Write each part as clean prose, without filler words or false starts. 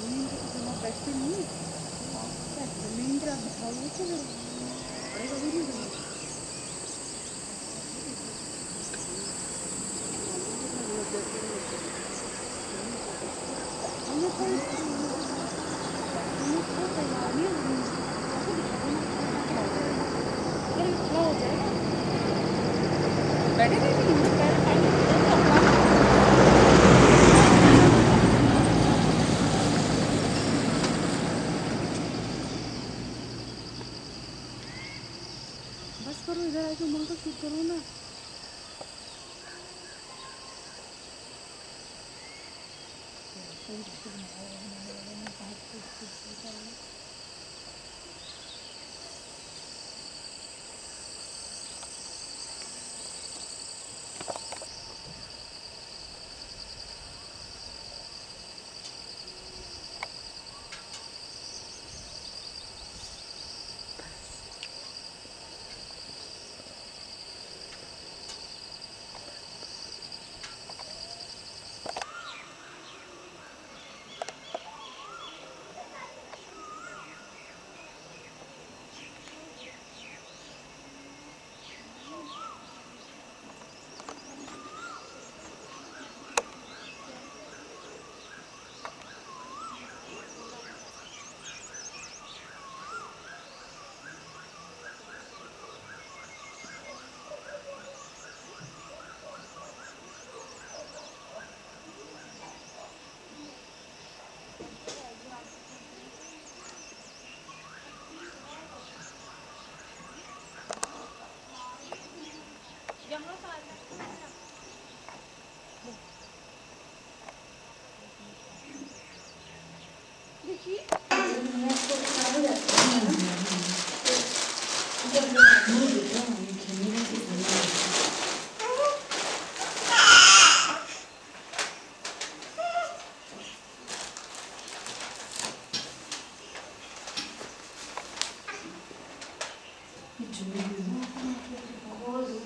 नींद तो जमा बैठते नहीं है। क्या नींद रात बिठाओ तो पड़ेगा भी नहीं तुम्हें। हमें कोई हमें कोई तैयार नहीं है। ऐसे बिठा देना खड़ा हो जाएगा। अगर ये खड़ा हो जाएगा बैठेगा ही नहीं। पैर खाली तो बस करो, इधर आके मुड़ को शूट करो ना।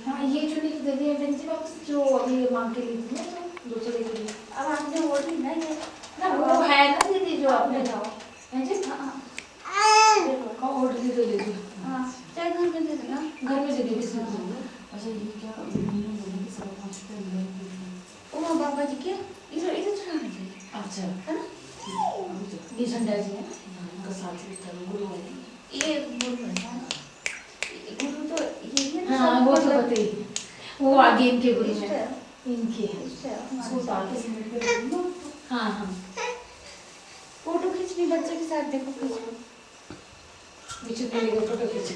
हाँ ये चुनी तो दे दी है बहन जी वापस, जो अभी मांग के ली थी ना, जो दूसरे के लिए। अब आपने वो दी ना ये ना, वो है ना दीदी जो आपने जाओ बहन जी। हाँ देखो ऑर्डर दे दीजिए। हाँ चाहे घर में दे देना, घर में दे दीजिए किसी को। अच्छा ये क्या ओ बाबा जी के इधर इधर चढ़ा दीजिए। अच्छा है ना, ये झंडा जी है इनका साथ में गुरु है, ये गुरु है गुरु तो ये है ना। हाँ वो तो बताइए, वो आगे इनके गुरु हैं, इनके हाँ हाँ फोटो खींचनी बच्चे के साथ, देखो खींच लो पीछे के लिए फोटो खींचो।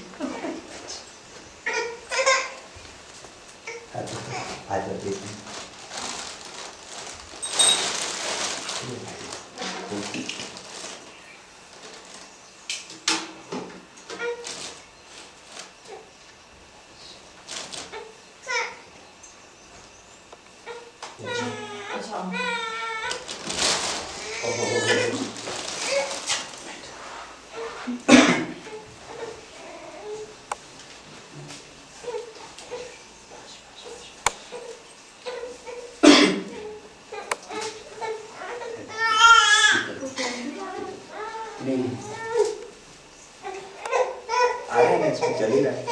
चल ही रहा है।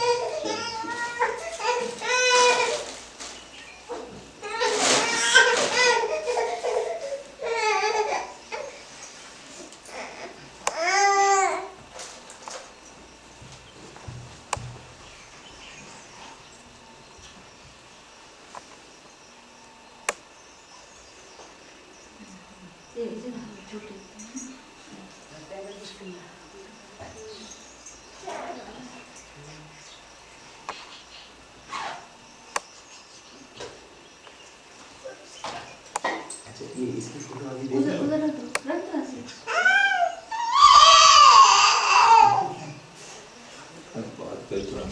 ये इसकी फोटो अभी दे दो। उधर रख दो ऐसे। बात कर थोड़ा।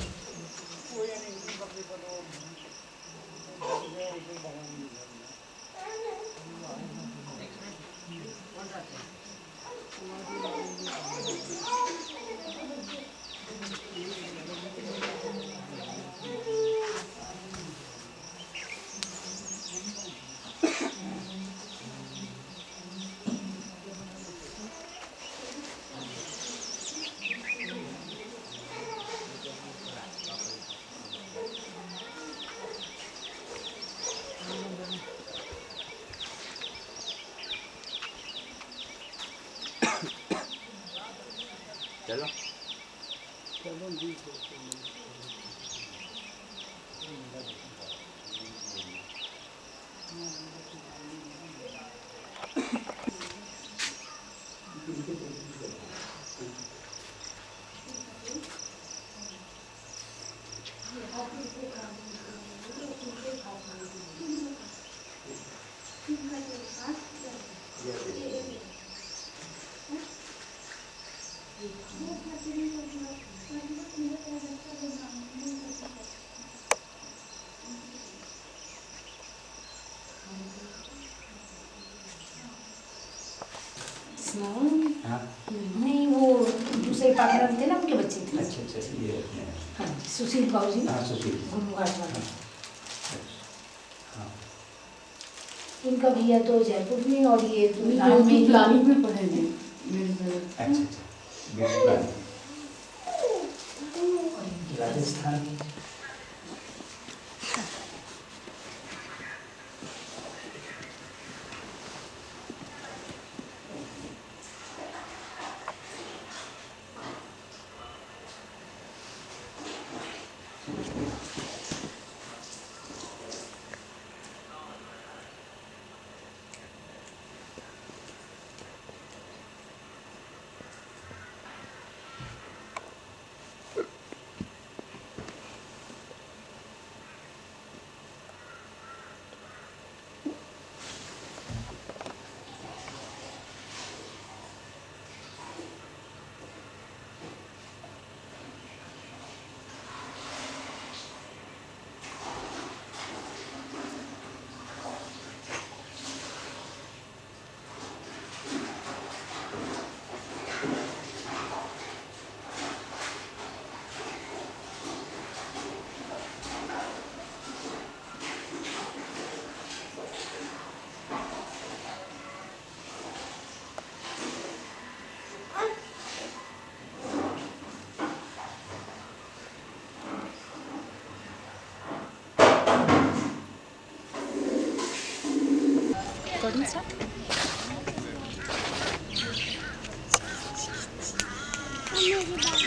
चलो हाँ नहीं, वो दूसरे पार्टनर थे ना, उनके बच्चे थे। अच्छा अच्छा ये हाँ जी, सुशील बाबू जी, हाँ सुशील गुरुघाट वाले। हाँ इनका भैया तो जयपुर में और ये तो नहीं, नाम में प्लानिंग में पढ़ेंगे मेरे अच्छा अच्छा बिल्कुल राजस्थान कौन सा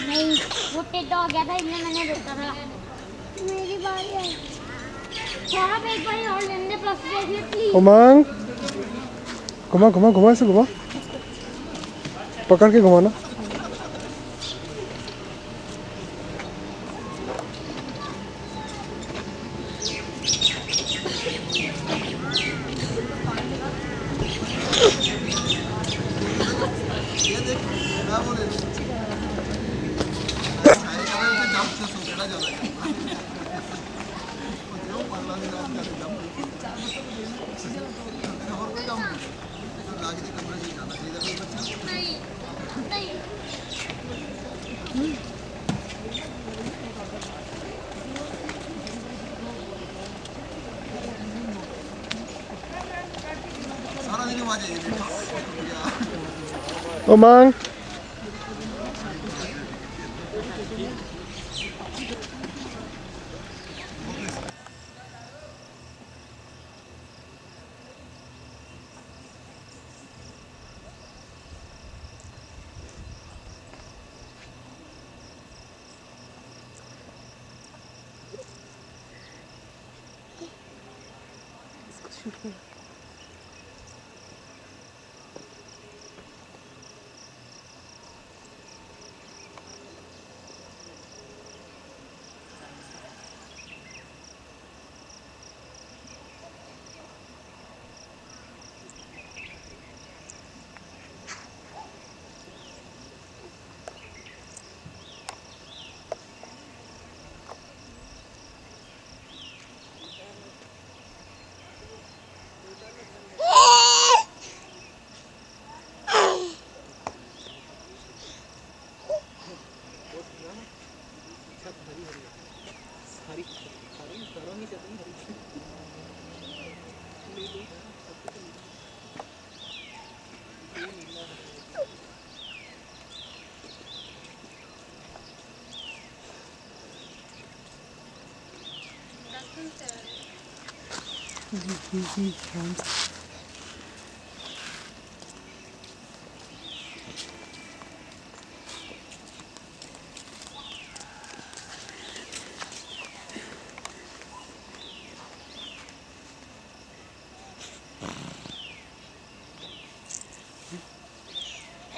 नहीं, वो टेढ़ा हो गया था इसलिए मैंने रोका था। मेरी बारी है। साहब एक बारी और लेने दे प्लस देखिए प्लीज। उमंग घुमा घुमा घुमा ऐसे घुमा, पकड़ के घुमाना। उमंग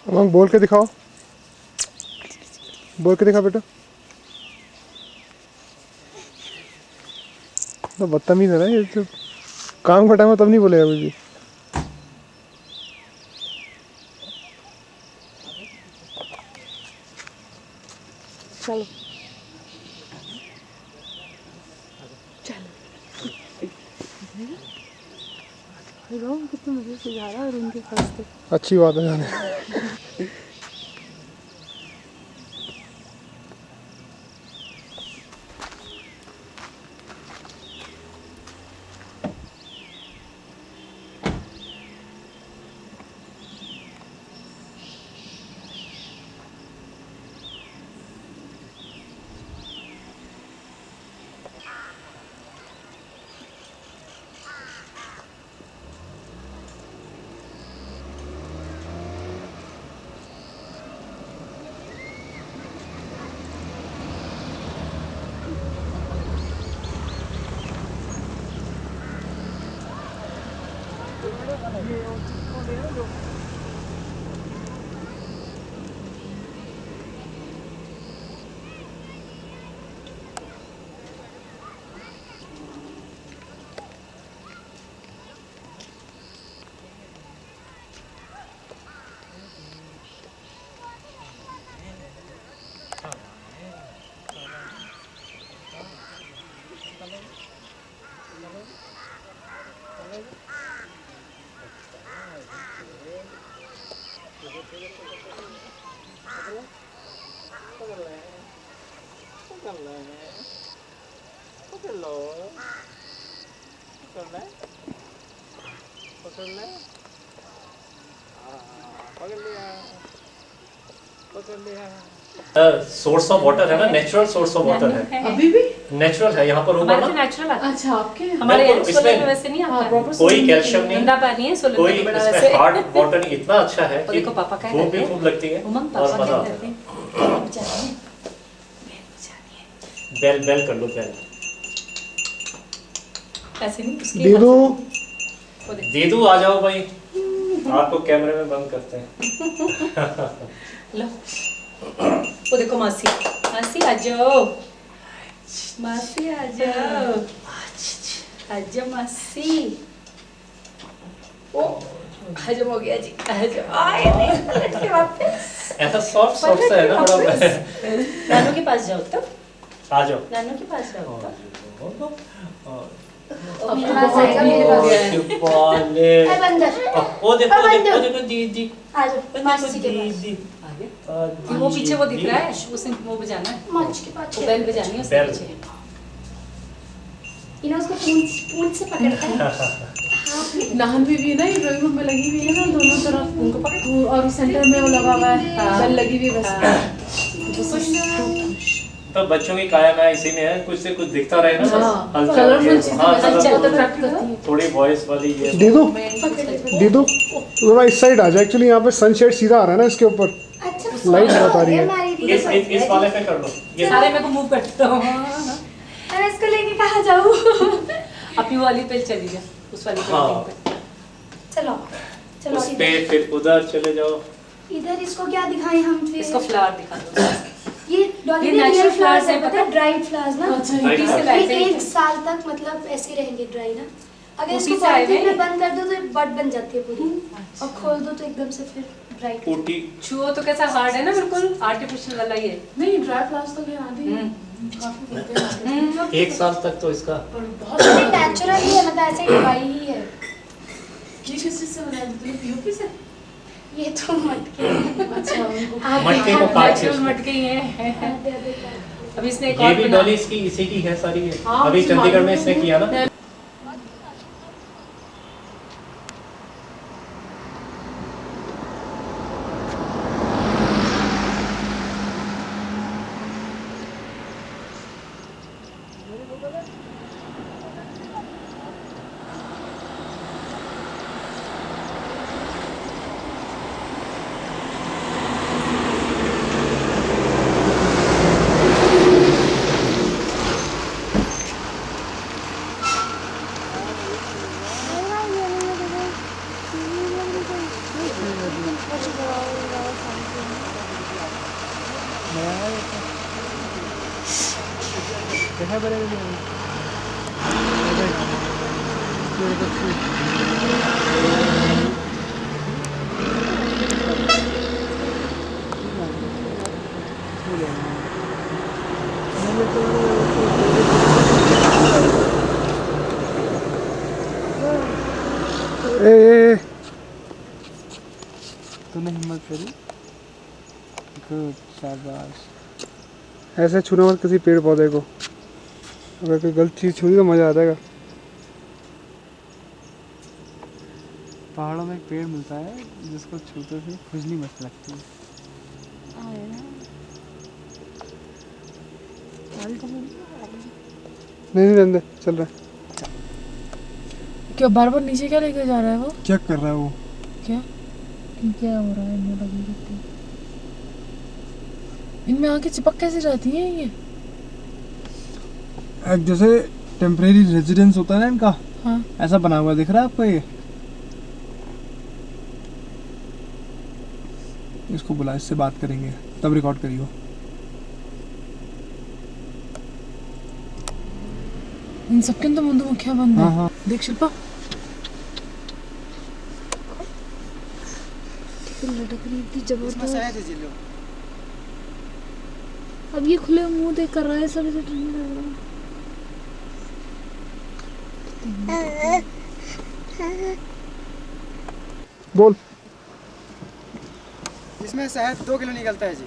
उमंग बोल के दिखाओ, बोल के दिखा बेटा। तो बदतमीज है ना ये, तो काम का टाइम है तब नहीं बोलेगा कुछ भी। चलो चलो, कितने मजे से जा रहा है उनके पास तो। अच्छी बात है जाने। सोर्स ऑफ वाटर है ना, नेचुरल सोर्स ऑफ वाटर है, अभी भी नेचुरल है यहाँ पर होगा हमारे तो ना। नेचुरल आता है। अच्छा आपके हमारे बिल्कुल, सोलर में इसमें वैसे नहीं आता है। कोई कैल्शियम नहीं, गंदा पानी है सोलर कोई में बड़ा इसमें वैसे। हार्ड वाटर इतना अच्छा है और कि देखो पापा क्या भूख कहते भी हैं। खूब लगती है उमंग और पापा मजा क्या आता कहते है। हैं, बचानी है, बहन बचानी है। बेल बेल कर लो, बेल ऐसे नहीं उसके दे दो। वो देख। दीदू आ जाओ भाई, आपको कैमरे में बंद करते हैं। लो वो देखो मासी, मासी आ जाओ, मासी आ जाओ, आ जाओ मासी। ओ हजम हो गया जी, हजम आए नहीं पलट के वापस। ऐसा सॉफ्ट सॉफ्ट सा है ना बड़ा। नानू के पास जाओ तब, आ जाओ। नानू के पास जाओ तब। अपने पास आएगा, मेरे पास है बंदर वो देखो देखो देखो दीदी, आ जाओ मासी के पास। दीदी आ गया। वो पीछे वो दिख रहा है, उसने वो बजाना है, माच के पास वो बेल बजानी है उसके बेल। पीछे। इन्हें उसको पूंछ से पकड़ता है। नाहन भी ना, ये ड्राइंग रूम में लगी हुई है ना दोनों तरफ, उनको पकड़ और सेंटर में वो लगा हुआ है, बेल लगी हुई है बस। तो बच्चों की काया ना इसी में है, कुछ से कुछ दिखता रहे ना, हाँ, हलचल कलरफुल ये, चीजें हाँ, बच्चे कलरफुल, बहुत अट्रैक्ट करती हैं। थोड़ी वॉइस वाली ये। दे दो, पकड़ दे दो। थोड़ा इस साइड आ जाए, एक्चुअली यहाँ पे सनशेड सीधा आ रहा है ना इसके ऊपर, अच्छा लाइट बहुत आ रही है। इस वाले पे कर लो ये। सारे मेरे को मूव करता हूँ। मैं इसको लेके कहाँ जाऊँ? अपनी वाली पे चली जा, उस वाली हाँ। पे। चलो चलो उस पे फिर उधर चले जाओ। इधर इसको क्या दिखाएं हम फिर? इसको फ्लावर दिखा दो। ये डॉली ये ने natural रियल फ्लावर्स flowers है, है, पता है? ड्राइड फ्लावर्स ना। अच्छा Right. ऊटी से ये वैसे ही एक थे। साल तक मतलब ऐसे रहेंगे ड्राई ना। अगर उसी इसको से आए पॉलिथीन हुए में बंद कर दो तो ये बड बन जाती है पूरी, और खोल दो तो एकदम से फिर ब्राइट। ऊटी छुओ तो कैसा हार्ड है ना, बिल्कुल आर्टिफिशियल वाला ये। नहीं, ड्राई फ्लावर्स तो यहाँ आती है, काफी मिलते हैं। एक साल तक तो इसका पर बहुत ये नेचुरल ही है, मतलब ऐसे ही दवाई ही है। ये किस चीज से बनाया तुमने, पीओपी से? ये तो मटके हैं। अच्छा, उनको मटके को काट के नेचुरल उसमें। मटके ही हैं। दे दे दे। अभी इसने एक ये और भी बना डॉली इसकी इसी की है सारी ये। हाँ, अभी मुझे चंडीगढ़ में मालूम इसने है। किया ना। देखा बड़े ए तूने हिम्मत करी, गुड, शाबाश। ऐसे छूना मत किसी पेड़ पौधे को, अगर कोई गलत चीज़ छूनी तो मज़ा आ जाएगा। पहाड़ों में एक पेड़ मिलता है जिसको छूते से खुजली मस्त लगती है। नहीं रहने दे, चल रहा है। क्या बार बार नीचे क्या लेकर जा रहा है वो? चेक कर रहा है वो। क्या क्या हो रहा है इनमें लगी कितनी? इनमें आके चिपक कैसे जाती हैं ये? एक जैसे टेम्परेरी रेजिडेंस होता है ना इनका, हाँ। ऐसा बना हुआ दिख रहा है आपको ये? इसको बुला, इससे बात करेंगे तब रिकॉर्ड करियो। इन सबके तो मधुमक्खियां बंद है। हाँ हाँ। देख शिल्पा, लटक रही थी जबरदस्त। अब ये खुले मुंह देख कर रहा है, सब इसे ठंडा लग रहा है। बोल। इसमें शहद 2 किलो निकलता है जी,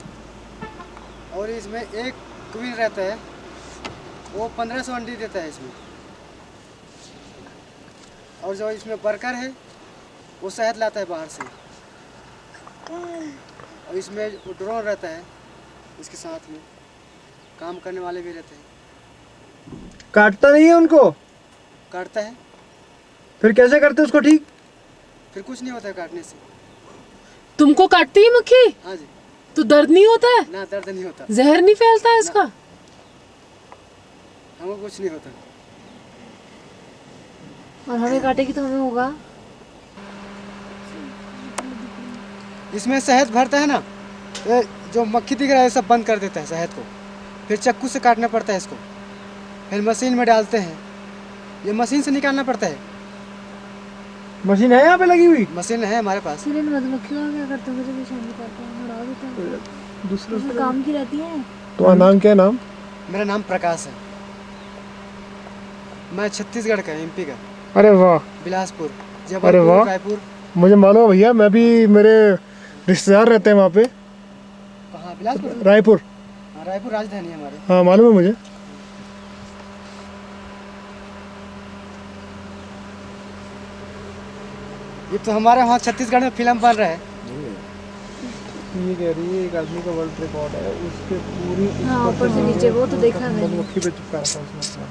और इसमें एक क्वीन रहता है, वो 1500 अंडी देता है इसमें। और जो इसमें वर्कर है वो शहद लाता है बाहर से, और इसमें ड्रोन रहता है, इसके साथ में काम करने वाले भी रहते हैं। काटता नहीं है उनको? काटता है। फिर कैसे करते उसको ठीक? फिर कुछ नहीं होता है काटने से। तुमको काटती है मक्खी? हाँ जी। तो दर्द नहीं होता है? ना, दर्द नहीं होता। जहर नहीं फैलता है इसका? हमको कुछ नहीं होता। और हमें काटेगी तो हमें होगा। इसमें शहद भरता है ना, ये जो मक्खी दिख रहा है सब बंद कर देता है शहद को, फिर चाकू से काटना पड़ता है इसको, फिर मशीन में डालते हैं, ये मशीन से निकालना पड़ता है। मशीन है यहाँ पे लगी हुई? मशीन है हमारे पास। मधुमक्खियों क्या करते हैं जब ये शादी करते हैं? उड़ा देते हैं। दूसरे काम की रहती हैं। तुम्हारा नाम क्या है? नाम? मेरा नाम प्रकाश है, मैं छत्तीसगढ़ का, एमपी का। अरे वाह। बिलासपुर, अरे वाह। जबलपुर, रायपुर। मुझे मालूम है भैया, मैं भी, मेरे रिश्तेदार रहते हैं वहाँ पे। कहाँ? बिलासपुर? रायपुर। हाँ, रायपुर राजधानी है हमारे। हाँ मालूम है मुझे। ये तो हमारे वहाँ छत्तीसगढ़ में फिल्म बन रहा है। ये कह रही है एक आदमी का वर्ल्ड रिकॉर्ड है, उसके पूरी हाँ, ऊपर से नीचे, वो तो देखा मैंने। मधुमक्खी पे चिपका रखा है उसने।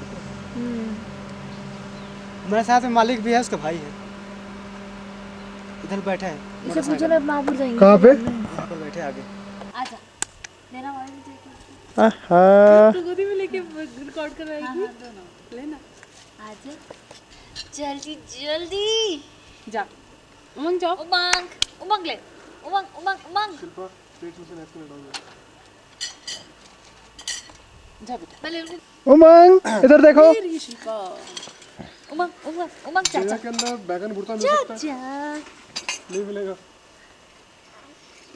मेरे साथ में मालिक भी है, उसका भाई है, इधर बैठा है। इसे पूछो ना, अपना ऊपर जाएंगे। कहाँ पे? यहाँ पर बैठे आगे। आजा, लेना वाला भी देखो। आहा। तो गोदी में लेके रिकॉर्ड करवाएगी। लेना। आजा, जल्दी जल्दी जा। उमंग जाओ। उमंग ले। उमंग। जा बेटा। पहले उमंग इधर देखो। उमंग चाचा के अंदर बैगन भुर्ता मिल सकता है? नहीं मिलेगा।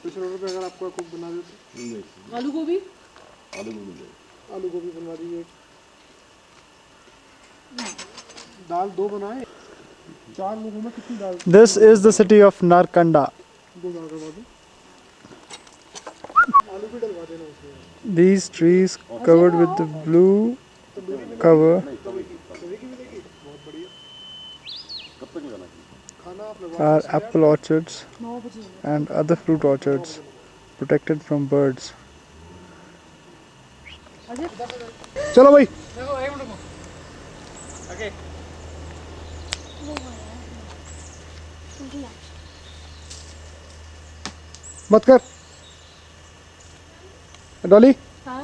₹50 अगर आपको कुक बना दे तो। आलू गोभी बनवा दीजिए। दाल 2 बनाए, 4 लोगों में कितनी दाल? This is the city of Narkanda. 2 दाल करवा दो। आलू भी डलवा देना उसमें। These trees covered with the blue cover are apple orchards and other fruit orchards protected from birds. चलो भाई। मत कर डॉली। हाँ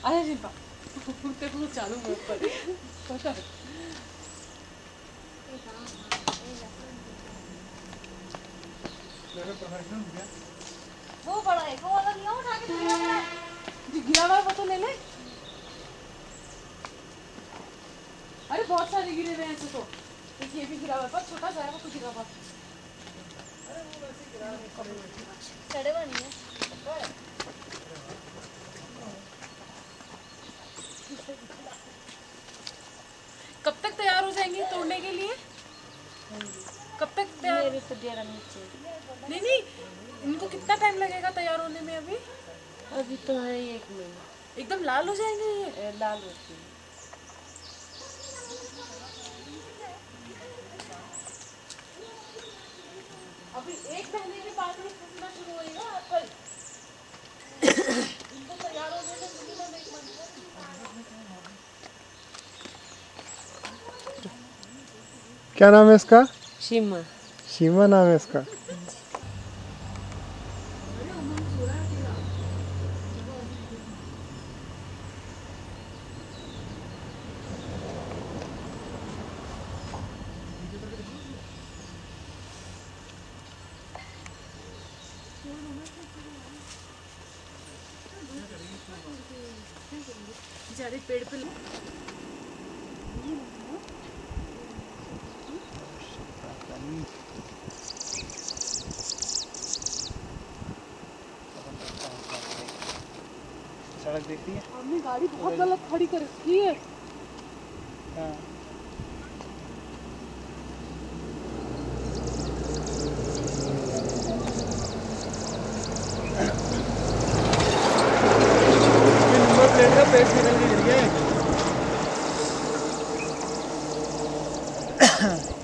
आजा शिल्पा, तेरे को चालू में ऊपर वो बड़ा है, वो वाला नहीं उठा के दिया वाला। जो गिरा हुआ है वो तो ले ले। अरे बहुत सारे गिरे हुए हैं ऐसे तो। एक ये भी गिरा हुआ है, पर छोटा सा है वो तो गिरा हुआ। सड़े हुए नहीं है। कब तक तैयार हो जाएंगे तोड़ने के लिए? कब तक तैयार? मेरे तो डेरा नीचे। नहीं नहीं, इनको कितना टाइम लगेगा तैयार होने में अभी? अभी तो है 1 महीना। एकदम लाल हो जाएंगे ये? लाल होती है। अभी 1 महीने के बाद में फूटना शुरू होएगा एप्पल। इनको तैयार होने में मिनिमम 1 महीना। क्या नाम है इसका? शिमा। शीमा नाम है इसका। बेचारे पेड़ पे सड़क दिख रही है? हमने गाड़ी बहुत गलत खड़ी कर रखी है। हाँ। नंबर प्लेट का पेज निकल के गिर गया है।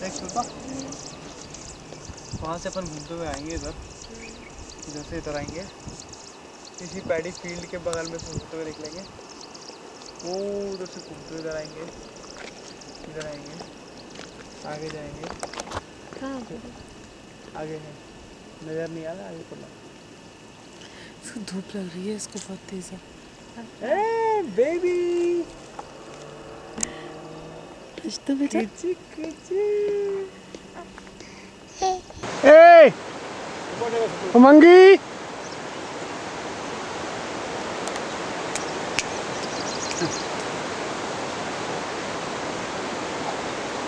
देख शिल्पा, वहाँ से अपन घूमते हुए आएंगे इधर से इधर आएंगे, इसी पैडी फील्ड के बगल में से घूमते हुए निकलेंगे। वो उधर से घूमते हुए इधर आएंगे, आगे जाएंगे। आगे है, नज़र नहीं आ रहा आगे पड़ा। इसको धूप लग रही है, इसको बहुत तेज है। बेबी तो बेटा ए उमंगी,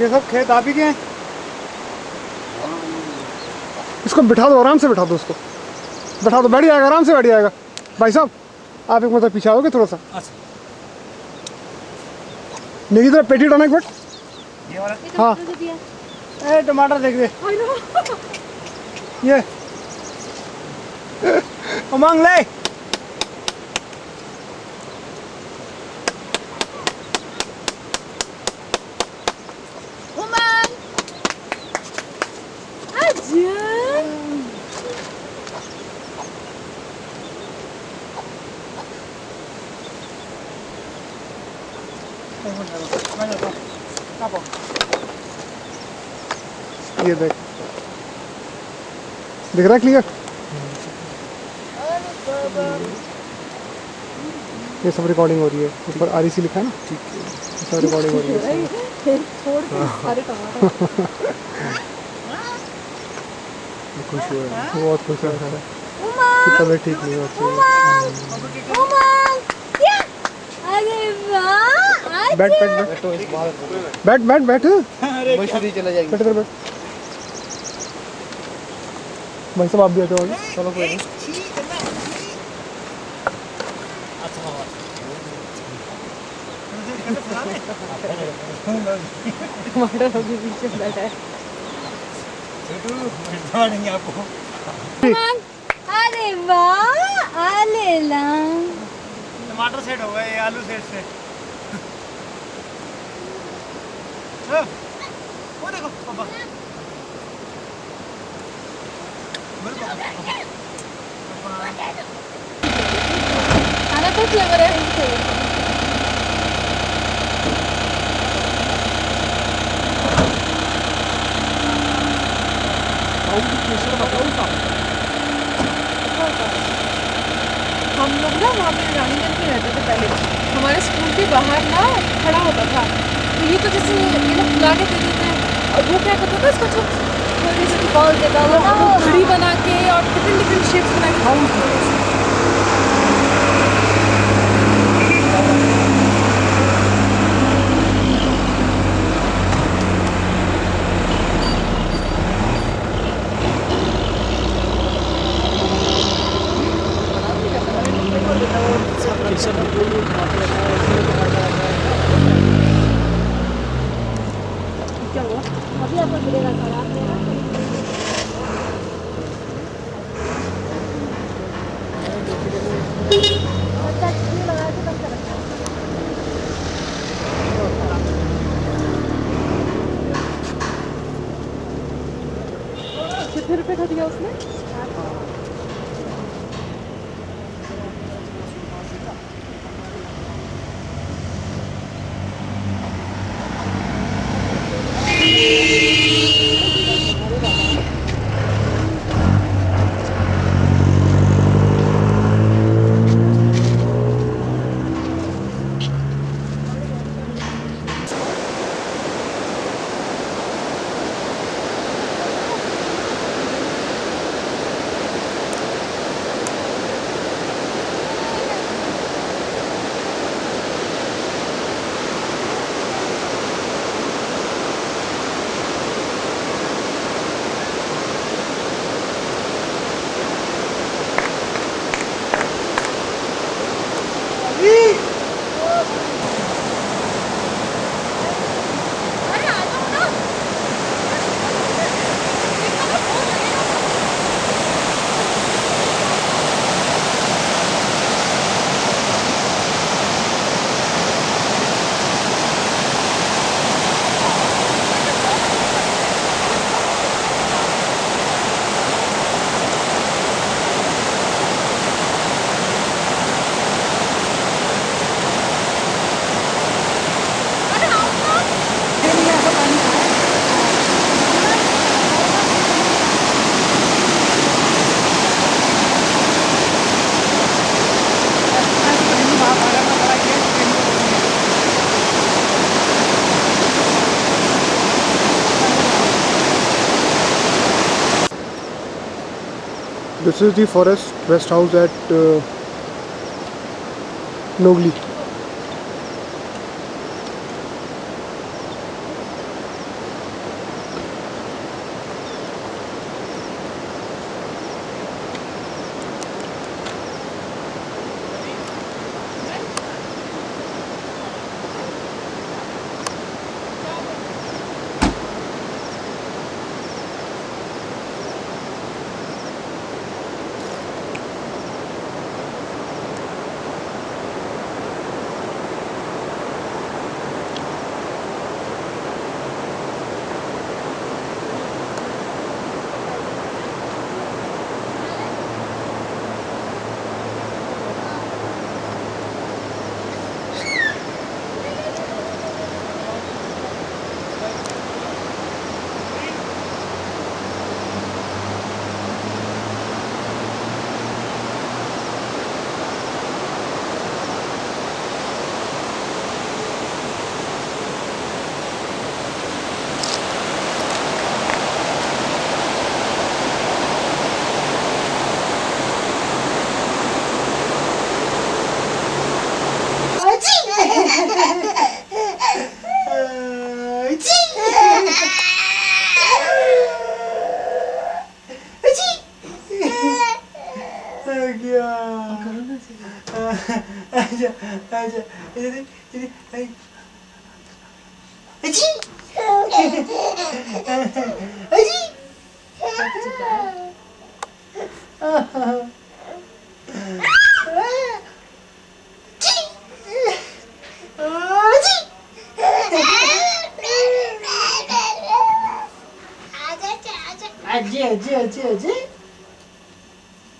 ये सब खेत आप ही के हैं? इसको बिठा दो, आराम से बिठा दो, उसको बैठा दो, बैठ जाएगा, आराम से बैठ जाएगा। भाई साहब आप एक मतलब पीछे आओगे थोड़ा सा। नहीं तरह पेटी उठाना एक मिनट। हाँ ए टमाटर देख दे ये उमंग ले। ये देख, दिख रहा है क्लियर? ये सब रिकॉर्डिंग हो रही है, ऊपर आरईसी लिखा है ना, ठीक है, सब रिकॉर्डिंग हो रही है। खुश हुआ है, बहुत खुश हुआ है, तबीयत ठीक नहीं होती। बैठ बैठ बैठ बैठ बैठ बैठ चला जाएगी। बैठ बैठ भाई साहब आप भी बैठो। चलो कोई नहीं। टमाटर अभी पीछे बैठा है। आपको अरे वाह, आले ला टमाटर सेट हो गए, ये आलू सेट से। वो देखो पापा, खाना तो फ्लेवर है। हम लोग ना वहाँ पे रानीगंज में रहते थे पहले। हमारे स्कूल के बाहर ना खड़ा होता था, तो ये तो जैसे ये लोग खिला के दे देते हैं, और वो क्या करता था इसको जो बॉल देता था, घड़ी बना के और डिफरेंट शेप्स बना के सब क्या हुआ? अभी आपको गिरेगा खराब रहेगा अच्छा क्यों लगा के बंद कर रखा है कितने रुपए का दिया उसने? This is the forest rest house at Nogli.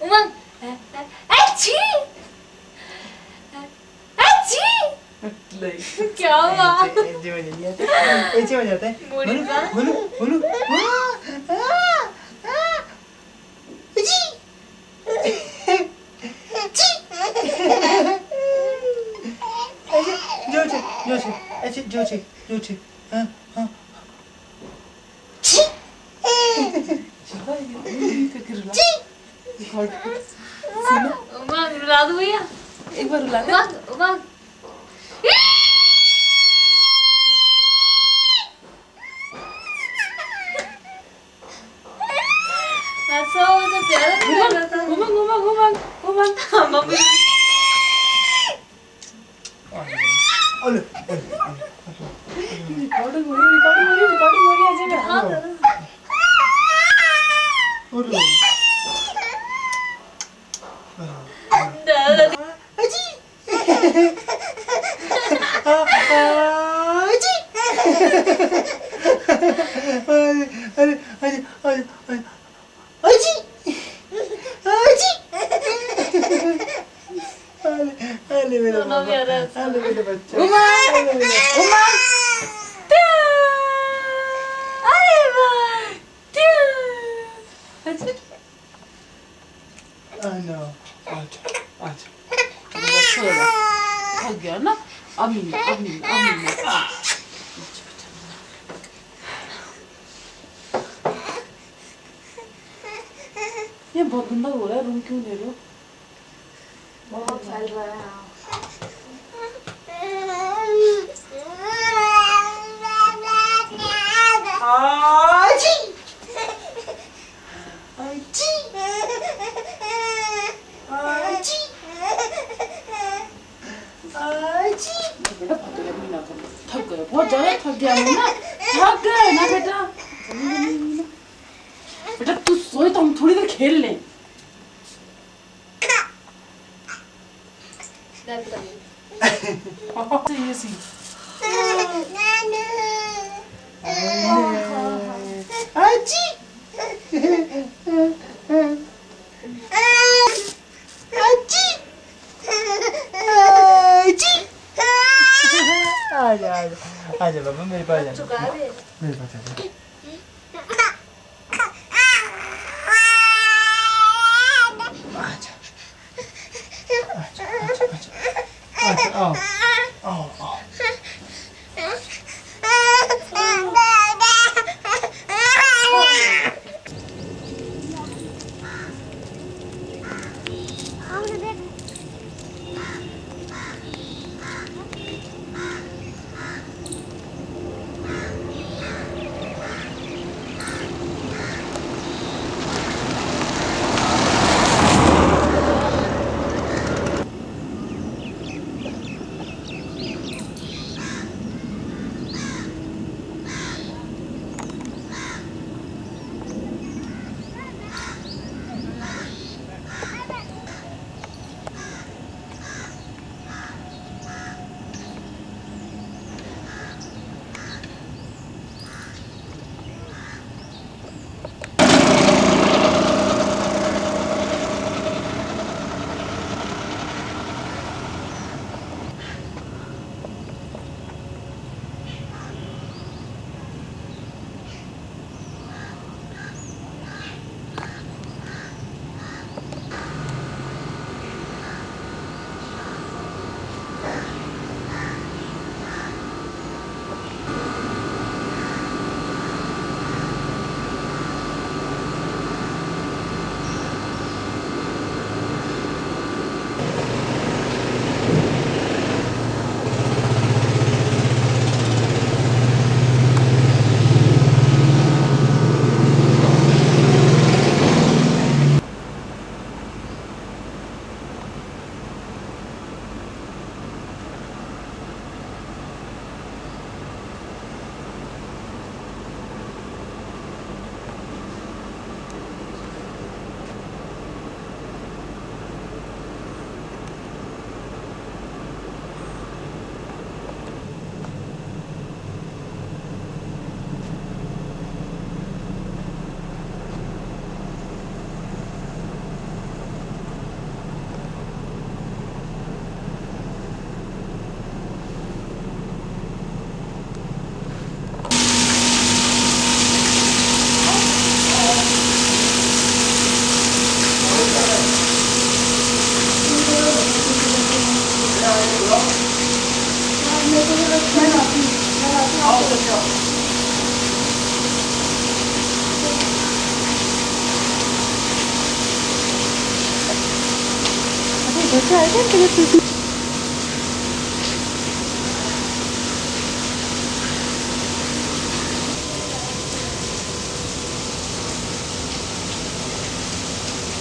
उमंग अच्छी अच्छी क्या हुआ ऐसे हो जाता है मुड़ी का बोलो बोलो जोचे हाँ हाँ उमंग रुला दो भैया एक बार रुला दे। उमंग उमंग ऐसा वो तो प्यारा नहीं लग रहा था उमंग उमंग उमंग उमंग मम्मी दोनों भी आ रहे हैं। हेलो मेरे बच्चे। उमा अरे वाह थक गया ना। अभी ये बहुत गंदा हो रहा है। रूम क्यों ले रहे हो? बहुत फैल रहा है। बेटा फतेहगढ़ ना करो। थक गए बहुत ज्यादा। थक गया ना। थक गए ना बेटा। बेटा तू सोए तो हम थोड़ी देर खेल लें। ये सी आजा बाबा मेरे पास आ चुका दे। मेरे पास आ आओ आओ आओ।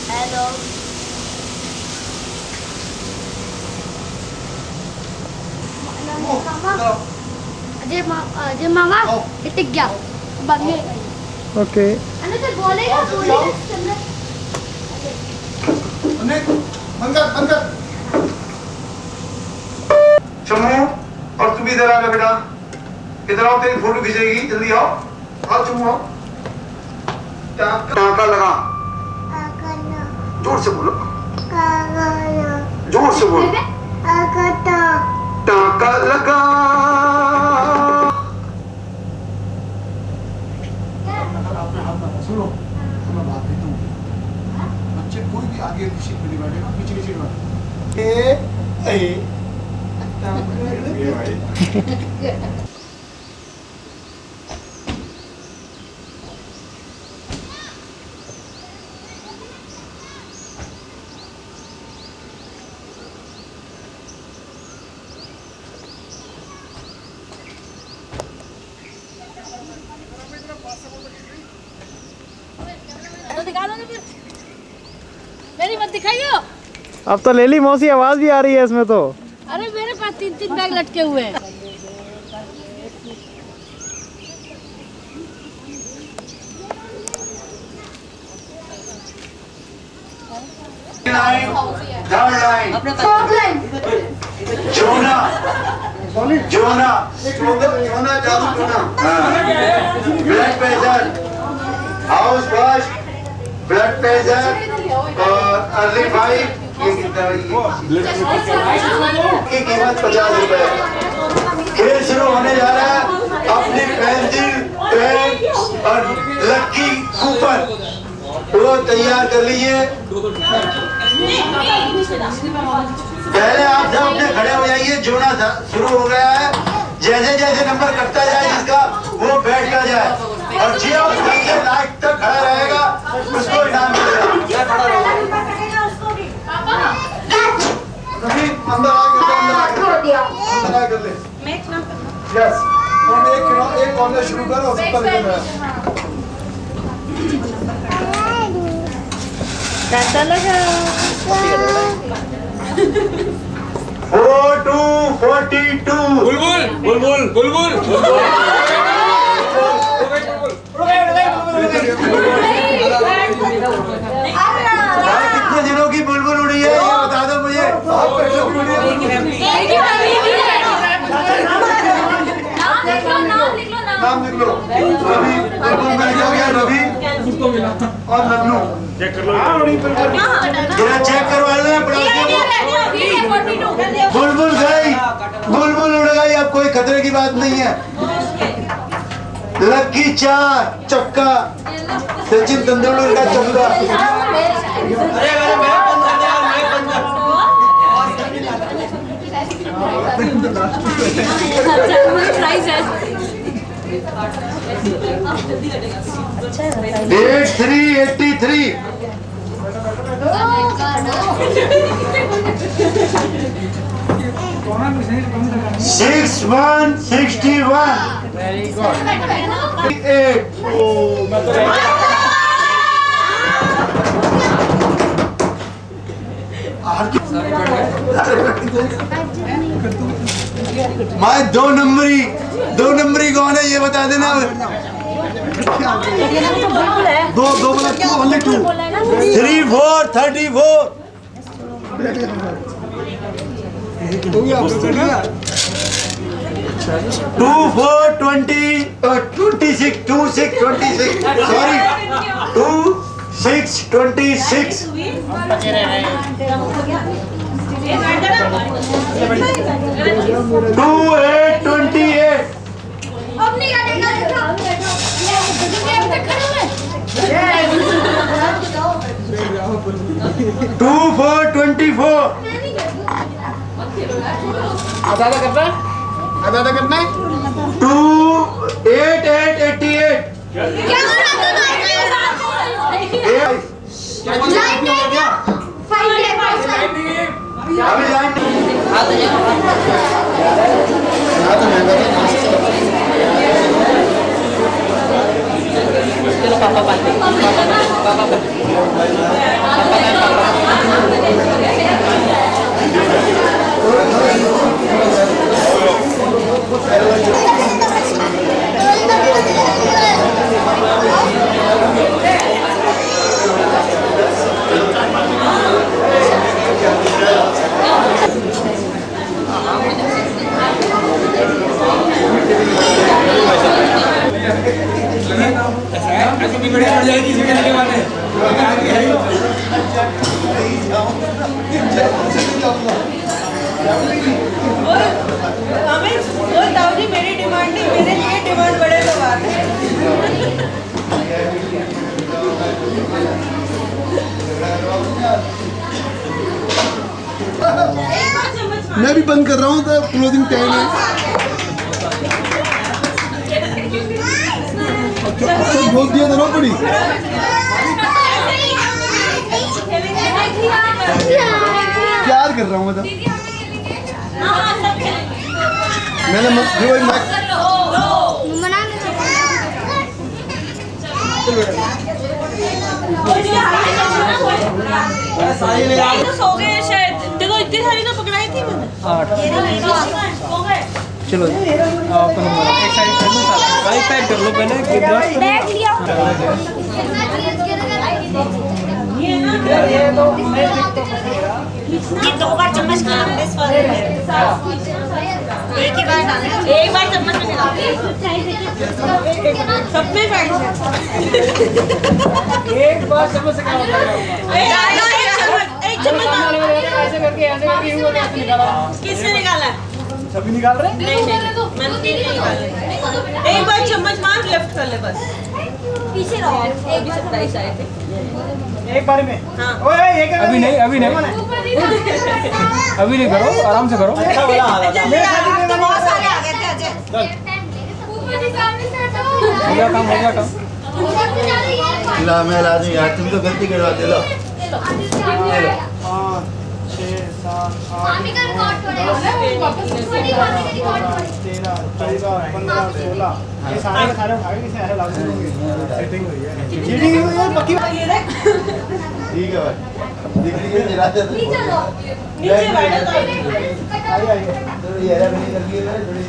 हेलो अजय मामा टिक गया बंद में ओके अनु तो बोलेगा बंद कर चमो और तुम इधर आ बेटा इधर आओ तेरी फोटो खींचेगी जल्दी आओ आओ चमो टाका लगा जोर से बोलो जोर से बोलो टाका लगा। सुनो मैं बात देता हूँ, बच्चे कोई भी आगे की सीट पे नहीं बैठेगा, पीछे की सीट बैठेगा। तो दिखा दो ना फिर, मेरी मत दिखाइयो। अब तो ले ली मौसी, आवाज भी आ रही है इसमें तो। अरे मेरे पास 3 बैग लटके हुए हैं। थर्ड लाइन, जोना जोना जोना जादू जोना, blood pressure, house wash, blood pressure और अर्ली फाइव। ये कितना की कीमत 50 रुपए। खेल शुरू होने जा रहा है। अपनी पेंसिल, पेन और लक्की कूपन वो तैयार कर लीजिए। पहले आप सब अपने खड़े हो जाइए, जोना शुरू हो गया है। जैसे जैसे नंबर कटता जाए जिसका वो बैठता जाए, और जो सबसे लास्ट तक खड़ा रहेगा उसको इनाम मिलेगा। अंदर आ कर ले। यस, एक कॉर्नर शुरू कर और सबका लेकर जा। कैसा लगा? 4242। बुलबुल बुलबुल बुलबुल कितने दिनों की बुलबुल उड़ी है ये बता दो मुझे। नाम लिख लो। रवि, बुलबुल में क्या हो गया? रवि और नन्नू। चेक कर लो, चेक करवा लो। बुलबुल गई, बुलबुल उड़ गई, अब कोई खतरे की बात नहीं है। लकी 4 चक्का, सचिन तेंदुलकर का चक्का। डेट 383। 6161। Very good. 8। मैं दो नंबरी कौन है ये बता देना। दो मतलब 2 only 2। 3 4 34। 2 4 20 26 2 6 26। सॉरी 2 6 26। 2 8 28। 2 4 24। आधा करना है, आधा करना है। 2 8 8 88। वो ताऊ जी मेरी डिमांड नहीं, मेरे लिए डिमांड बड़े लोग आते हैं। मैं भी बंद कर रहा हूँ तो क्लोजिंग टाइम है। अच्छा बोल दिया तो पड़ी। प्यार कर रहा हूँ मैं तो। मैंने सो गए शायद, देखो इतनी सारी तो पकड़ाई थी मैंने। 8 चलो आपका नंबर एक साइड भाई पैक कर लो पहले किधर बैठ लिया ये 2 बार चम्मच का इस वाले में एक ही बार डालना है, एक बार चम्मच में डालना सब में बैठ एक बार समझ से क्या होता है एक चम्मच ऐसे करके यूं करके निकाला किसने निकाला? सभी निकाल रहे नहीं मैंने तीन नहीं निकाले। एक बार चम्मच मार लेफ्ट कर ले बस, पीछे रहो। एक भी सरप्राइज आए थे एक बार में। हाँ। ओए एक अभी नहीं अभी नहीं करो, आराम से करो। अच्छा बोला बहुत सारे आ गए थे अजय। हो गया काम ला मैं ला दूं यार, तुम तो गलती करवाते लो। 5 6 7 8 मामी का रिकॉर्ड करेगा 13 14 15 16 ये सारे के सारे भाई किसे ऐसे लागू होंगे। सेटिंग हुई है, चीटिंग हुई है पक्की। ठीक है भाई, देख लीजिए जरा नीचे बैठो तो आइए थोड़ी हेरा फेरी कर लिए थोड़ी।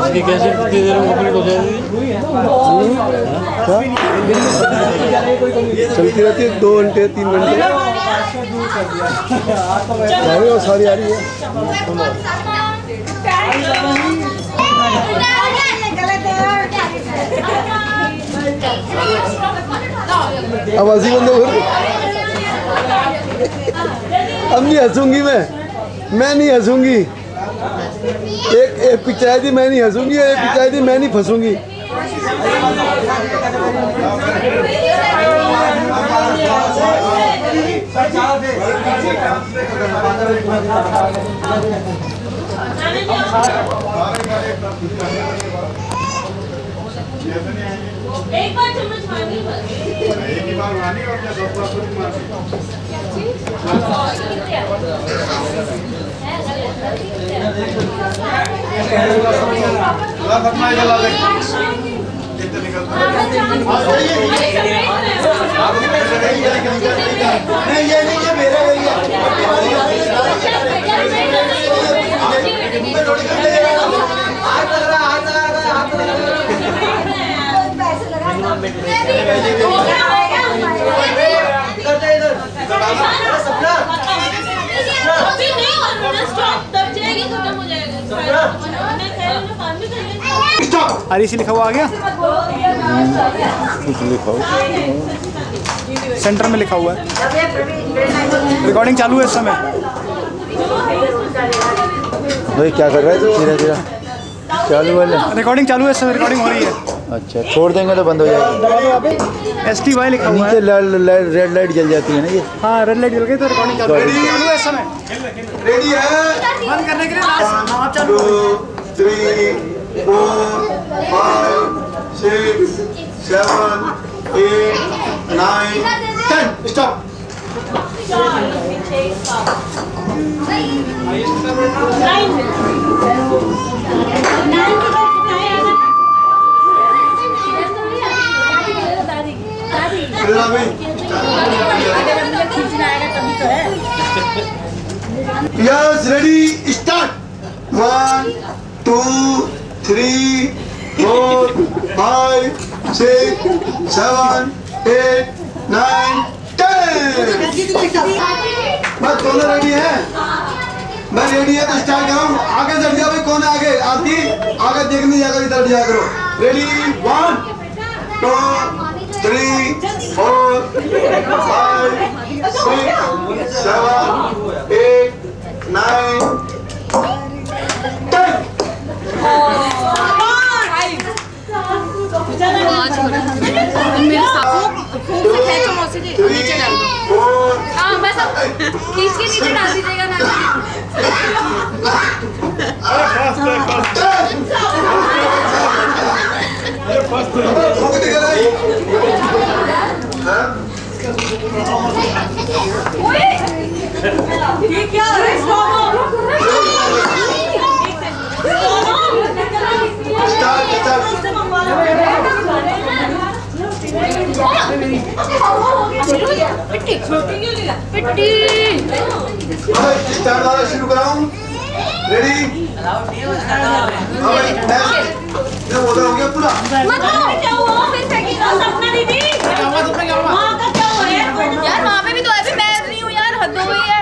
इसकी कैसे कितनी देर में कंप्लीट हो जाएगी? चलती रहती है 2 घंटे 3 घंटे। वो सारी आ रही है। अब हंसी बंद हो गई। अब नहीं हंसूंगी मैं नहीं हंसूंगी। एक पिचाई थी मैं नहीं हंसूंगी, एक पिचाई थी मैं नहीं फंसूंगी। एक बार चम्मच मारनी बस, एक ही बार मारनी और क्या 2 बार खुद मारनी। ये मेरा आरिशी लिखा हुआ आ गया, सेंटर में लिखा हुआ है। रिकॉर्डिंग चालू है इस समय। भाई क्या कर रहा है तू? धीरे चालू वाले रिकॉर्डिंग चालू है इस समय, रिकॉर्डिंग हो रही है। अच्छा छोड़ देंगे तो बंद हो जाएगा। STY लिखा हुआ है। नीचे रेड लाइट जल जाती है ना ये। हाँ रेड लाइट जल गई तो रिकॉर्डिंग चालू है इस समय। रेडी है? बंद करने के लिए आप चालू 2 3 4 5 6 7 8 9 10 स्टॉप। Yes ready start. 1 2 3 4 5 6 7 8 9 10। बस दोनों रेडी है? मैं रेडी है तो स्टार्ट करूँ। आगे चढ़ जाओ भाई, कौन है आगे? आरती आगे देखने जाकर इधर जाया करो। रेडी 1 2 3, 4, 5, 6, 7, 8, 9, 10. मेरे साथ फूक से खींचो मौसी जी और नीचे डाल दो। हाँ बस अब खींच के नीचे डाल दीजिएगा ना। फूक निकल आई। ये क्या है? स्टार्ट वाला शुरू कराऊं? रेडी? मैं बोल रहा हूँ क्या पूरा? यार वहाँ पे भी तो अभी मैं नहीं हूँ यार, हद हो गई है।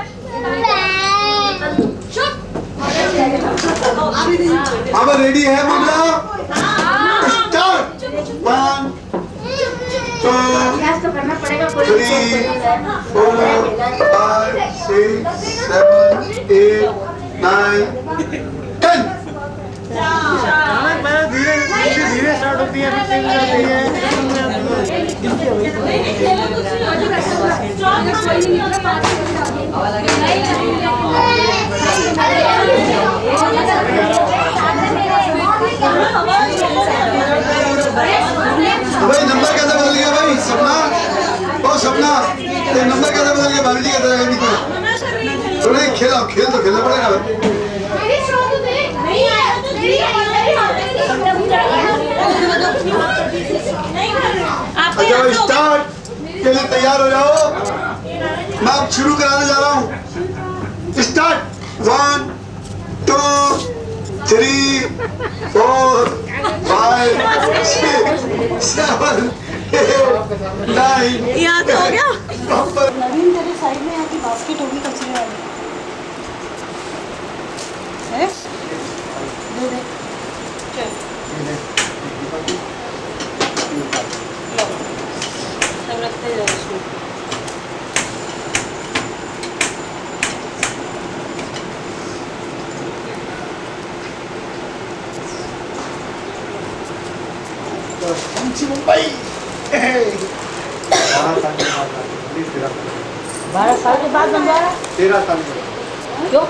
अब रेडी है मामला? स्टार्ट। 1, 2, 3, 4, 5, 6, 7, 8, 9, 10. धीरे स्टार्ट होती है, फिर तेज जाती है। भाई नंबर कैसे बदल गया भाई? सपना, ओ सपना, ये नंबर कैसे बदल गया? भाभी जी कहते रहे नहीं तो नहीं खेला, खेल तो खेलना पड़ेगा भाई। अच्छा स्टार्ट के लिए तैयार हो जाओ। मैं अब शुरू कराने जा रहा हूँ। स्टार्ट। 1, 2, 3, 4, 5, 6, 7, 8, 9। यहाँ तो हो गया। नवीन तेरे साइड में यहाँ की बास्केट होगी कचरे वाली है? दे दे। सब रखते जाओ उसमें। मुंबई 12 साल के बाद बनवा रहा 13 साल क्यों?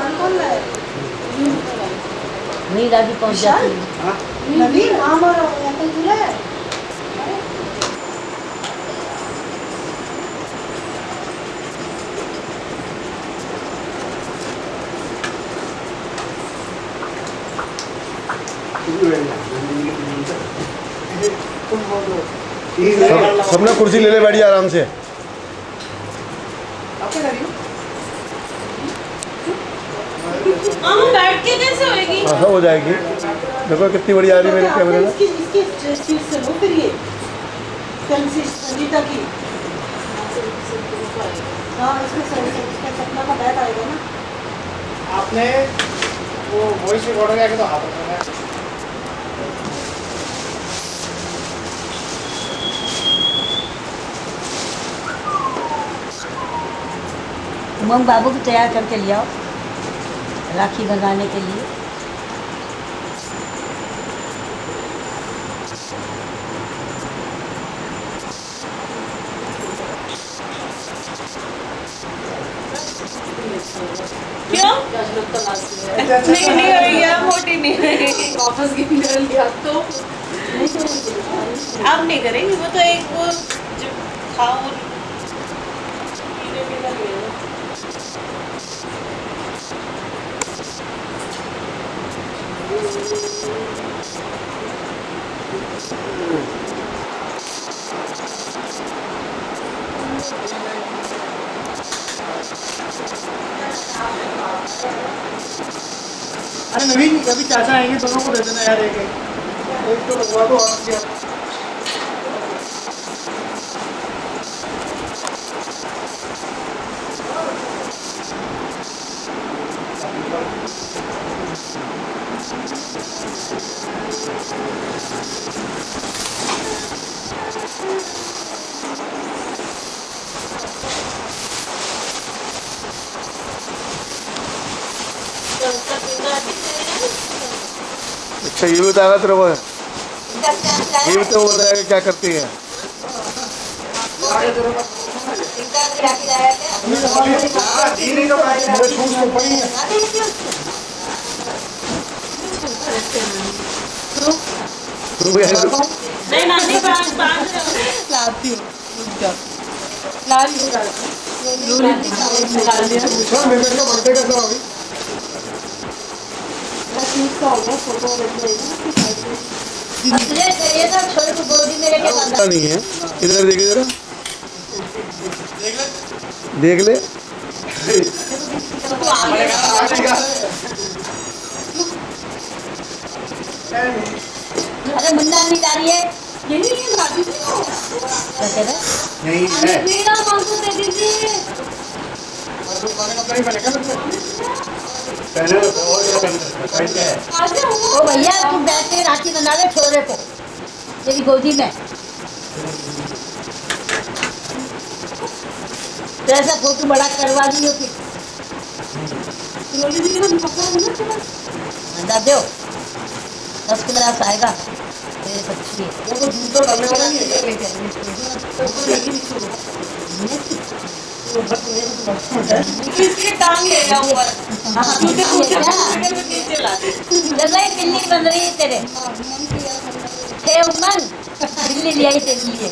नहीं दादी पहुंच जाती है। नवीन हमारा अंकल दूल्हा है। सबने कुर्सी ले ले, बैठिए आराम से। बैठ के कैसे होएगी? हाँ हो जाएगी। देखो कितनी बड़ी आ रही है मेरे कैमरे में। इसकी चीज से लो फिर ये संगीता की। हाँ इसका सपना का बैग आएगा ना। आपने वो वॉइस रिकॉर्डर आके तो हाथ रखना है। उमंग बाबू को तैयार करके ले आओ राखी बंधाने के लिए। क्यों? नहीं होगी यार, मोटी नहीं होगी। वापस गेम कर लिया तो अब नहीं करेंगे, वो तो एक वो जब खाओ पीने लगे अरे नवीन अभी चाचा आएंगे, दोनों को दे देना यार। एक तो लगवा दो और क्या। अच्छा ये भी बताएगा तेरे को, ये भी तो बताएगा क्या करती है। नहीं नानी लाती हूँ नहीं है, इधर देख जरा, देख ले। अरे मुन्ना नहीं जा रही है, यही भाभी जी को क्या कह रहे? नहीं है। वीणा मांगू दे दीजिए। ओ भैया तुम बैठ के राखी बना ले छोरे को तेरी गोदी में, तो ऐसा फोटो बड़ा करवा दी हो फिर अंडा दो 10 गिलास आएगा तेरे बच्ची इसके टांग ले जा ऊपर। बिल्ली बन रही है तेरे हे उमंग, बिल्ली ले आई तेरे लिए,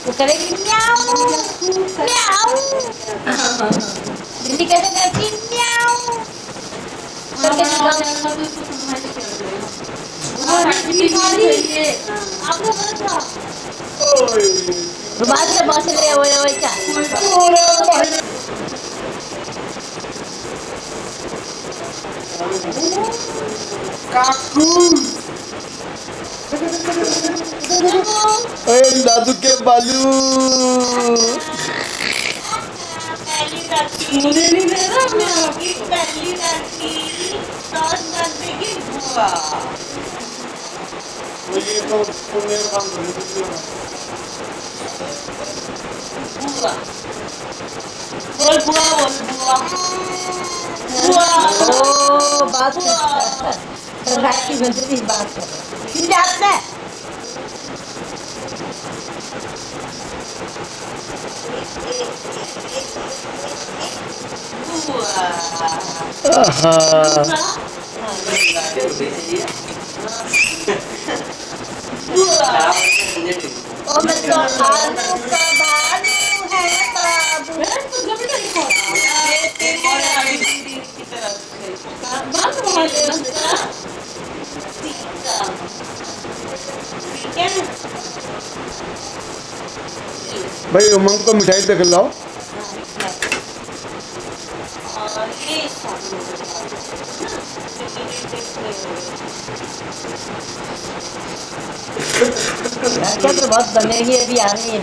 वो करेगी म्याऊ म्याऊ, बिल्ली कैसे करती म्याऊ करके दिखाओ। रुमाल से बस ले ओए क्या काकू दादू के बालू पहली राखी मुझे नहीं दे रहा, मैं आपकी पहली राखी साथ कर देगी बुआ। बुआ बोल बुआ बोल बुआ बुआ। ओ बात राखी बंधनी बात कर किन हाथ में ओ मैं तो आलू का बालू है बाबू भाई उमंग को मिठाई तक लाओ। क्या तो बहुत बनेगी अभी आ रही है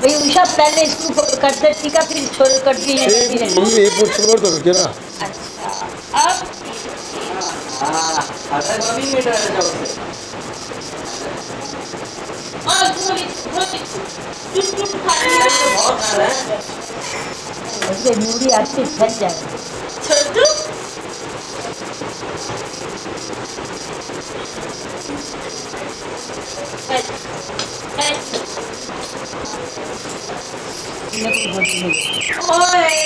भाई उषा पहले इसको करते थी का फिर छोड़ कर दी है मम्मी ये पूछ छोड़ दो क्या ना। अब मूड़ी आपसे फट जाए छोटू ओए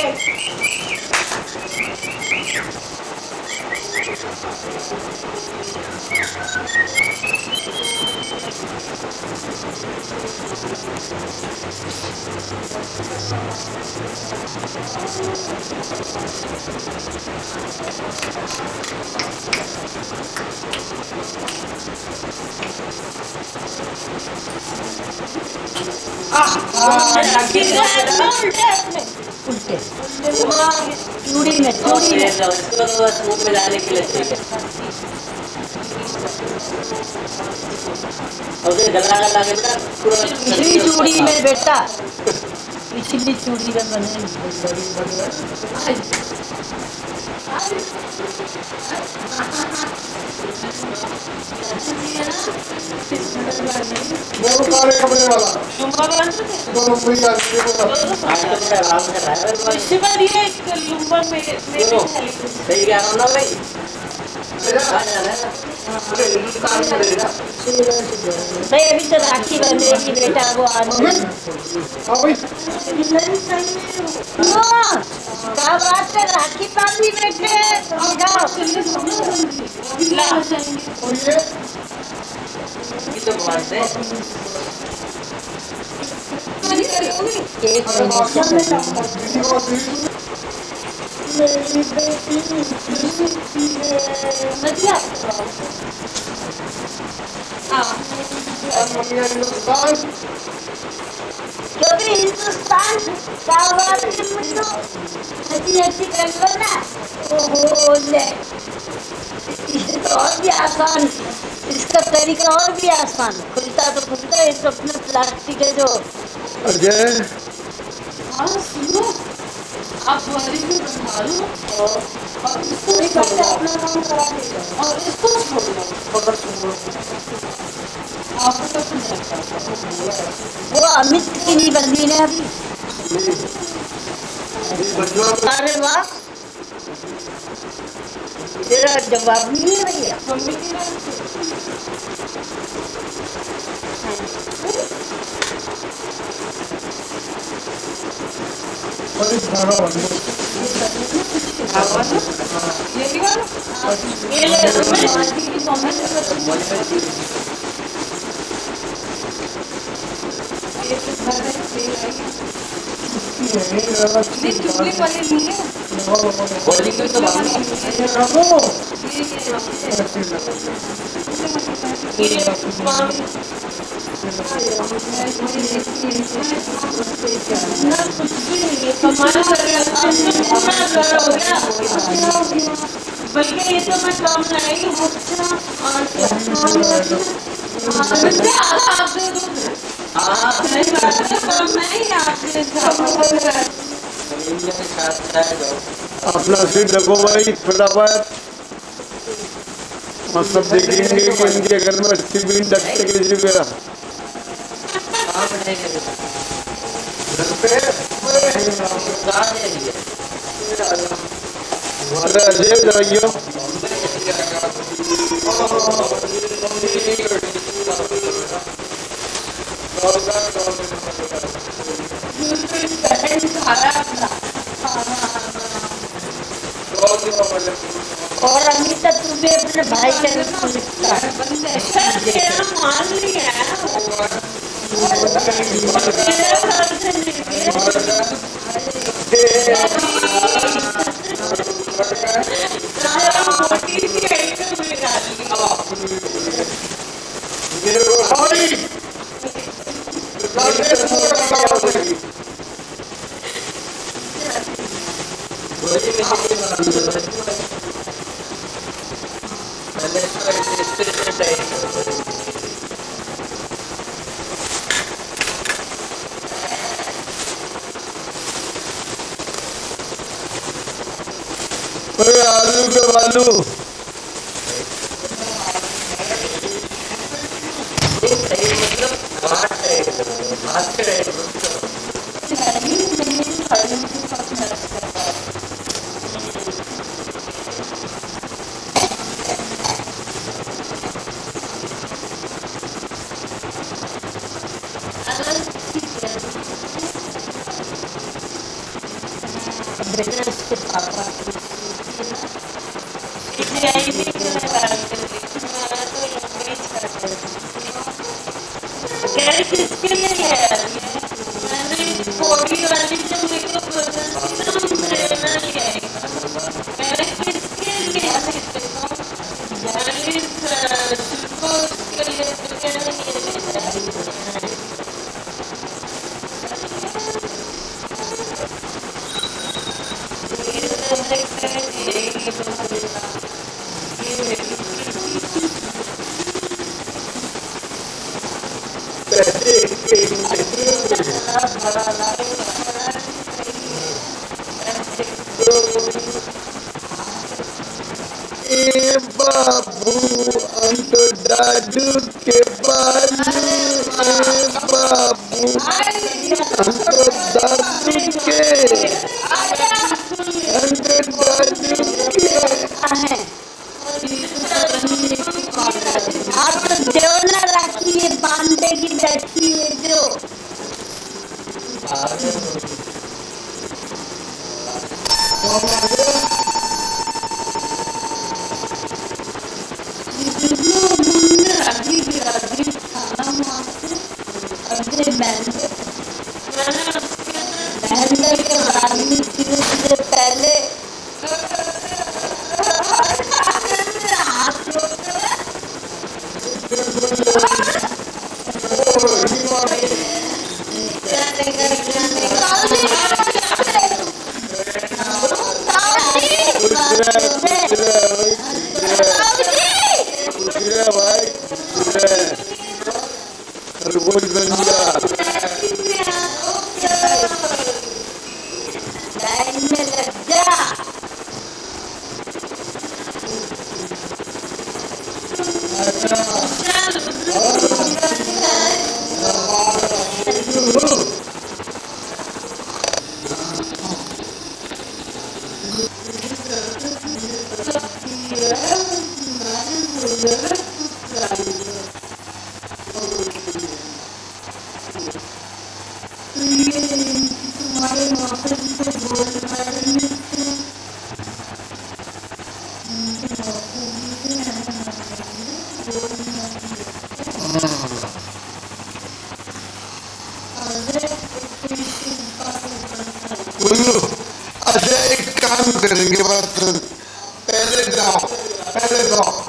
उल्टे चूड़ी में डालने के लिए ठीक है। और गला के बेटा पूरा पिछली चूड़ी में बेटा छिली चूड़ी में बने बड़ी वो काले कपड़े वाला वो मुंबई का आराम कर रहा है इससे बाद ये लुम्बर में सही कह रहा हूँ ना भाई भाई अभी तो राखी बन रही थी बेटा वो आदमी हाँ भाई क्या बात है राखी बांधी बैठे जाओ और ये तो बात है किसी को हिंदुस्तान क्योंकि हिंदुस्तान क्या बात है मुझको अच्छी अच्छी कर लो ना ओहो ले ये तो और भी आसान इसका तरीका और भी आसान खुलता तो खुलता है तो अपने प्लास्टिक है जो अजय हाँ सुनो आप वाली को संभालो और इसको छोड़ो अपना काम करा देगा और इसको छोड़ो आपको तो कुछ नहीं वो अमित की नहीं बंदी ने अभी अरे वाह तेरा जवाब नहीं है भैया मम्मी की ना और इस धागा वाली ये भी वाला ये ले नहीं चुगली वाले नहीं है बॉडी की तो बात बल्कि ये तो मैं काम लाई हूँ आप दे दो नहीं बात है काम नहीं आपने अपना सिर रखो भाई फटाफट और सब देखेंगे कि इनके घर में अच्छी बीन डकते कैसे मेरा घर पे अरे अजय जाइयो और अमित तू भी अपने भाई के रूप में लिखता है मान लिया अरे आलू के बालू किसके लिए है मैंने थोड़ी वाली जो मेरे को प्रेरणा लिया है मैंने किसके लिए शिल्पो उसके लिए प्रेरणा पैसे ए बाबू हम तो दादू के पास ए बाबू हम तो दादू के हम तो दादू के आप तो देव न रखिए बांधे की बैठी है जो पहले अच्छा एक काम करेंगे बस पहले जाओ